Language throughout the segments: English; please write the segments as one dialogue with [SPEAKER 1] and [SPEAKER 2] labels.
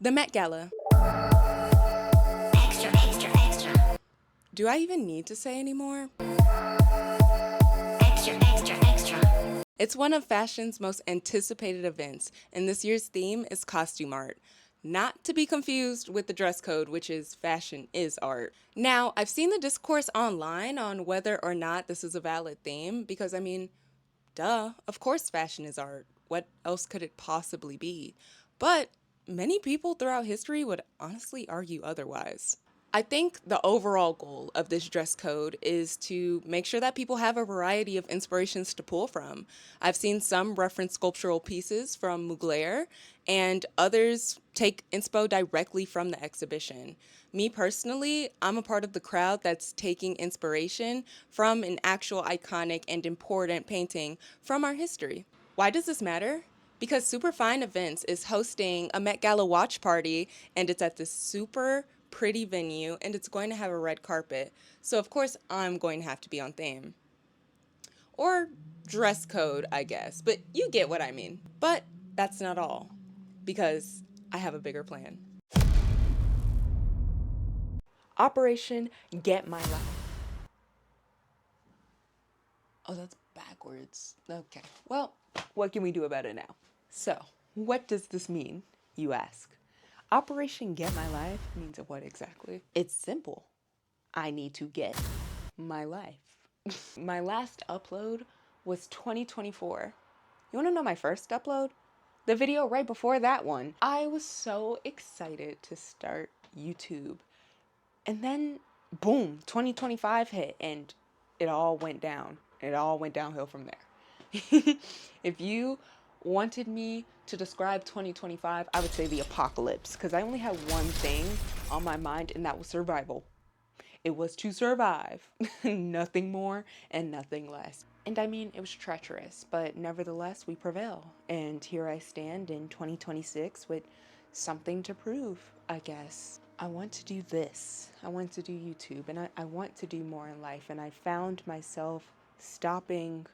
[SPEAKER 1] The Met Gala.
[SPEAKER 2] Extra, extra, extra.
[SPEAKER 1] Do I even need to say anymore?
[SPEAKER 2] Extra, extra, extra.
[SPEAKER 1] It's one of fashion's most anticipated events, and this year's theme is costume art. Not to be confused with the dress code, which is fashion is art. Now, I've seen the discourse online on whether or not this is a valid theme, because duh, of course fashion is art. What else could it possibly be? But many people throughout history would honestly argue otherwise. I think the overall goal of this dress code is to make sure that people have a variety of inspirations to pull from. I've seen some reference sculptural pieces from Mugler, and others take inspo directly from the exhibition. Me personally, I'm a part of the crowd that's taking inspiration from an actual iconic and important painting from our history. Why does this matter? Because Superfine Events is hosting a Met Gala watch party, and it's at this super pretty venue, and it's going to have a red carpet. So, of course, I'm going to have to be on theme. Or dress code, I guess. But you get what I mean. But that's not all, because I have a bigger plan. Operation Get My Life. Oh, that's backwards. Okay. Well, what can we do about it now? So, what does this mean, you ask? Operation Get My Life means what exactly? It's simple. I need to get my life. My last upload was 2024. You wanna know my first upload? The video right before that one. I was so excited to start YouTube. And then, boom, 2025 hit and it all went down. It all went downhill from there. If you wanted me to describe 2025, I would say the apocalypse, because I only had one thing on my mind, and that was survival. It was to survive, nothing more and nothing less. And I mean, it was treacherous, but nevertheless, we prevail. And here I stand in 2026 with something to prove, I guess. I want to do this. I want to do YouTube, and I want to do more in life. And I found myself stopping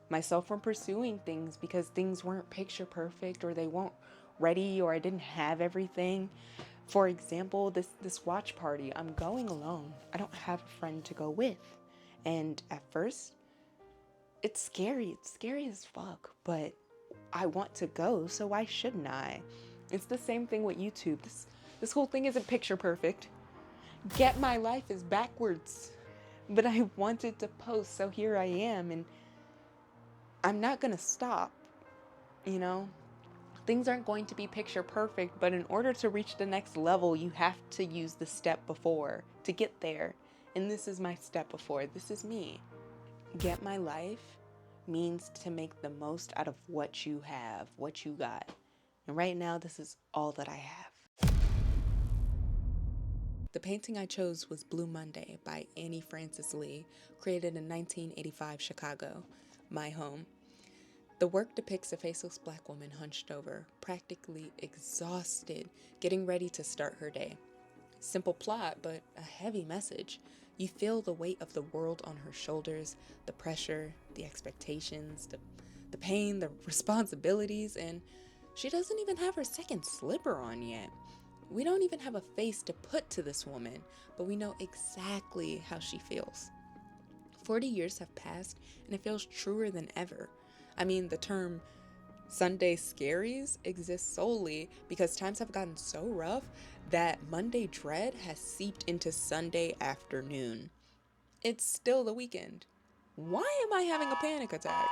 [SPEAKER 1] myself from pursuing things because things weren't picture perfect, or they weren't ready, or I didn't have everything. For example, this watch party, I'm going alone. I don't have a friend to go with. And at first, it's scary. It's scary as fuck, but I want to go, so why shouldn't I? It's the same thing with YouTube. This whole thing isn't picture perfect. Get My Life is backwards. But I wanted to post, so here I am, and I'm not gonna stop, you know? Things aren't going to be picture perfect, but in order to reach the next level, you have to use the step before to get there. And this is my step before. This is me. Get My Life means to make the most out of what you have, what you got. And right now, this is all that I have. The painting I chose was Blue Monday by Annie Francis Lee, created in 1985 Chicago, my home. The work depicts a faceless black woman hunched over, practically exhausted, getting ready to start her day. Simple plot, but a heavy message. You feel the weight of the world on her shoulders, the pressure, the expectations, the pain, the responsibilities, and she doesn't even have her second slipper on yet. We don't even have a face to put to this woman, but we know exactly how she feels. 40 years have passed, and it feels truer than ever. I mean, the term Sunday scaries exists solely because times have gotten so rough that Monday dread has seeped into Sunday afternoon. It's still the weekend. Why am I having a panic attack?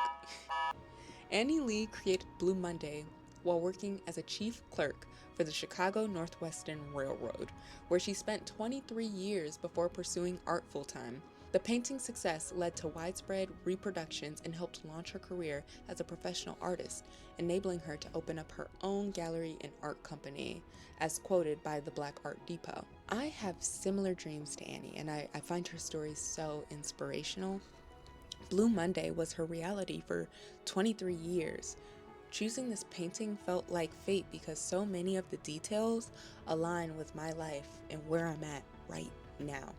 [SPEAKER 1] Annie Lee created Blue Monday while working as a chief clerk for the Chicago Northwestern Railroad, where she spent 23 years before pursuing art full-time. The painting's success led to widespread reproductions and helped launch her career as a professional artist, enabling her to open up her own gallery and art company, as quoted by the Black Art Depot. I have similar dreams to Annie, and I find her story so inspirational. Blue Monday was her reality for 23 years. Choosing this painting felt like fate because so many of the details align with my life and where I'm at right now.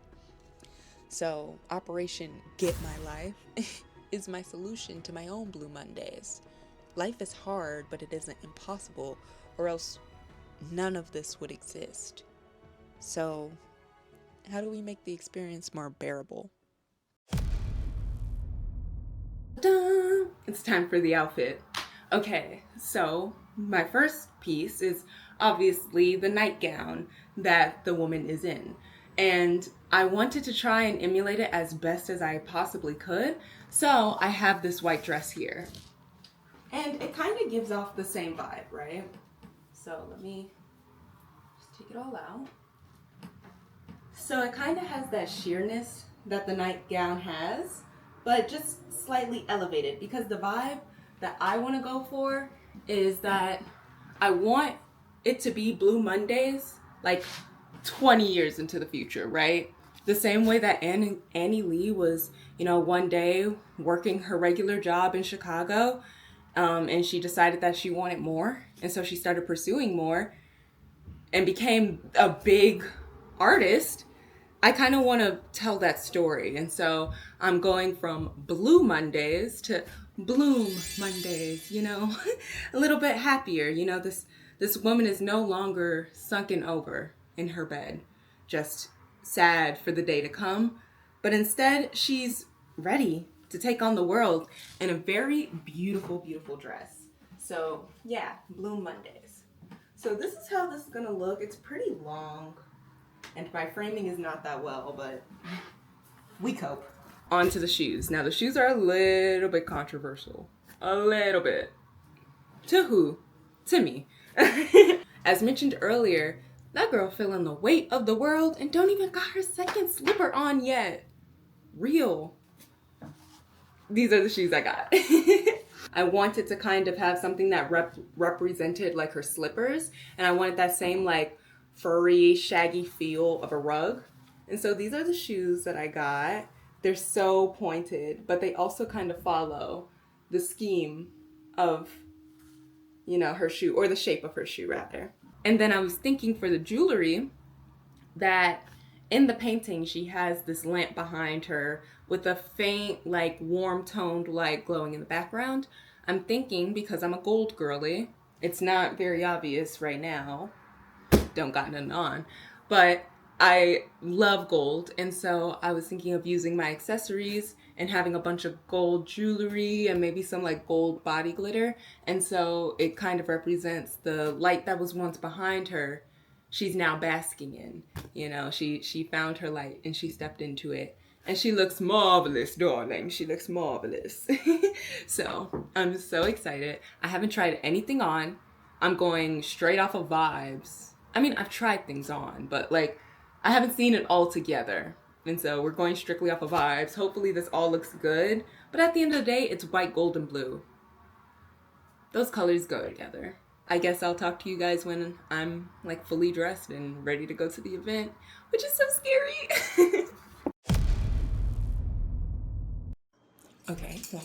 [SPEAKER 1] So, Operation Get My Life is my solution to my own Blue Mondays. Life is hard, but it isn't impossible, or else none of this would exist. So, how do we make the experience more bearable? Ta-da! It's time for the outfit. Okay, so my first piece is obviously the nightgown that the woman is in. And I wanted to try and emulate it as best as I possibly could. So I have this white dress here. And it kind of gives off the same vibe, right? So let me just take it all out. So it kind of has that sheerness that the nightgown has, but just slightly elevated, because the vibe that I want to go for is that I want it to be Blue Mondays like 20 years into the future, right? The same way that Annie Lee was, one day working her regular job in Chicago, and she decided that she wanted more. And so she started pursuing more and became a big artist. I kind of want to tell that story. And so I'm going from Blue Mondays to Bloom Mondays, a little bit happier. This woman is no longer sunken over in her bed, just sad for the day to come, but instead she's ready to take on the world in a very beautiful, beautiful dress. So yeah, Bloom Mondays. So this is how this is gonna look. It's pretty long, and my framing is not that well, but we cope. On to the shoes. Now the shoes are a little bit controversial. A little bit. To who? To me. As mentioned earlier, that girl feeling the weight of the world and don't even got her second slipper on yet. Real. These are the shoes I got. I wanted to kind of have something that represented like her slippers, and I wanted that same like furry, shaggy feel of a rug. And so these are the shoes that I got. They're so pointed, but they also kind of follow the scheme of, her shoe, or the shape of her shoe rather. And then I was thinking for the jewelry that in the painting she has this lamp behind her with a faint, like warm toned light glowing in the background. I'm thinking, because I'm a gold girly, it's not very obvious right now, don't got none on, but I love gold, and so I was thinking of using my accessories and having a bunch of gold jewelry and maybe some like gold body glitter. And so it kind of represents the light that was once behind her, she's now basking in. She found her light and she stepped into it. And she looks marvelous, darling. She looks marvelous. So I'm so excited. I haven't tried anything on. I'm going straight off of vibes. I mean, I've tried things on, but like, I haven't seen it all together. And so we're going strictly off of vibes. Hopefully this all looks good. But at the end of the day, it's white, gold, and blue. Those colors go together. I guess I'll talk to you guys when I'm like fully dressed and ready to go to the event, which is so scary. Okay, well.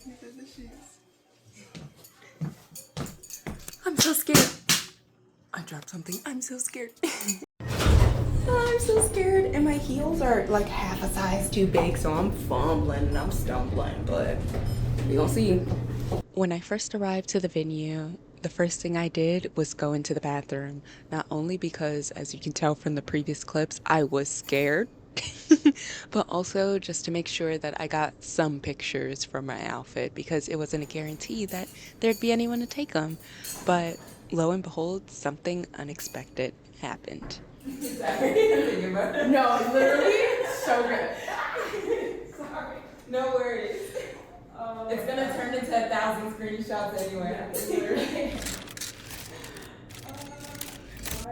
[SPEAKER 1] These are the shoes. I'm so scared. I dropped something. I'm so scared. I'm so scared. And my heels are like half a size too big, so I'm fumbling and I'm stumbling, but we gonna see. When I first arrived to the venue, the first thing I did was go into the bathroom. Not only because, as you can tell from the previous clips, I was scared, but also just to make sure that I got some pictures for my outfit, because it wasn't a guarantee that there'd be anyone to take them. But lo and behold, something unexpected happened. No, literally, so good. Sorry. No worries. It's gonna turn into 1,000 screenshots anyway. Yeah,
[SPEAKER 3] my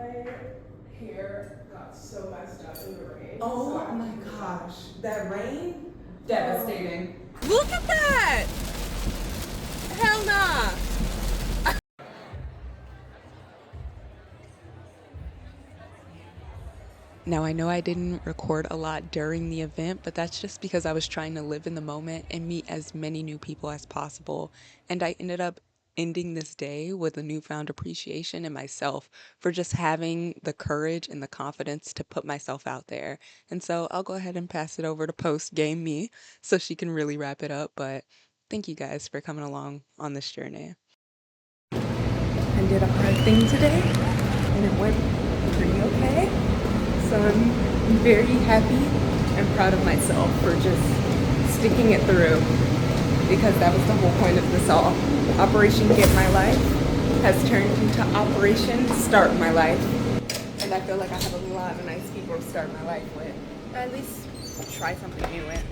[SPEAKER 3] hair got so messed up in the rain.
[SPEAKER 1] Oh
[SPEAKER 3] so
[SPEAKER 1] my gosh, that rain?
[SPEAKER 3] Devastating.
[SPEAKER 1] Look at that! Hell nah! Now, I know I didn't record a lot during the event, but that's just because I was trying to live in the moment and meet as many new people as possible. And I ended up ending this day with a newfound appreciation in myself for just having the courage and the confidence to put myself out there. And so I'll go ahead and pass it over to Post Game Me so she can really wrap it up. But Thank you guys for coming along on this journey.
[SPEAKER 3] I did a hard thing today, and it went pretty okay. So I'm very happy and proud of myself for just sticking it through, because that was the whole point of this all. Operation Get My Life has turned into Operation Start My Life. And I feel like I have a lot of nice people to start my life with. Or at least try something new with.